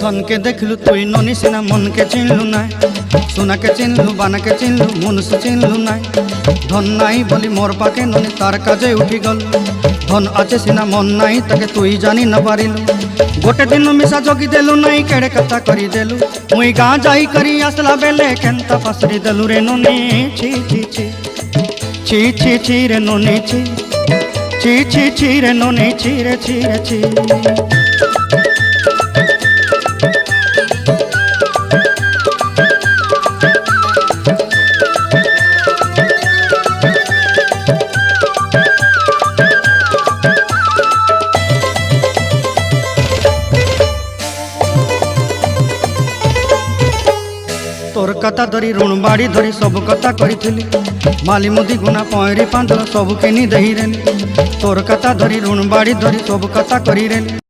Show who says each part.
Speaker 1: धन के देखलु तुई ननी सिना मन के चिन्हलु ना सोना के चिन्हलु बाना के चिन्हलु मनुष्य चिन्हलु ना धन नाई बोली मोर पाके ननी तार काजे उठी गल धन आचे सिना मन नाई ताके तुई जानी न पारिलु गोटे दिन मिसा जगी देलु नाई केड़े कथा करी देलु मुई गाँ जाई करी आसला बेले केंता फासरी देलु रे ननी छी छी छी छी छी छी रे ननी छी छी छी छी रे ननी छी रे छी रे छी। तोर कथा धरी ऋण बाड़ी धरी सब कथा करी माली मुदी गुना पहरी पांदर सब किनी दही रेली तोर कथा धरी ऋण बाड़ी धरी सब कथा करी रेली।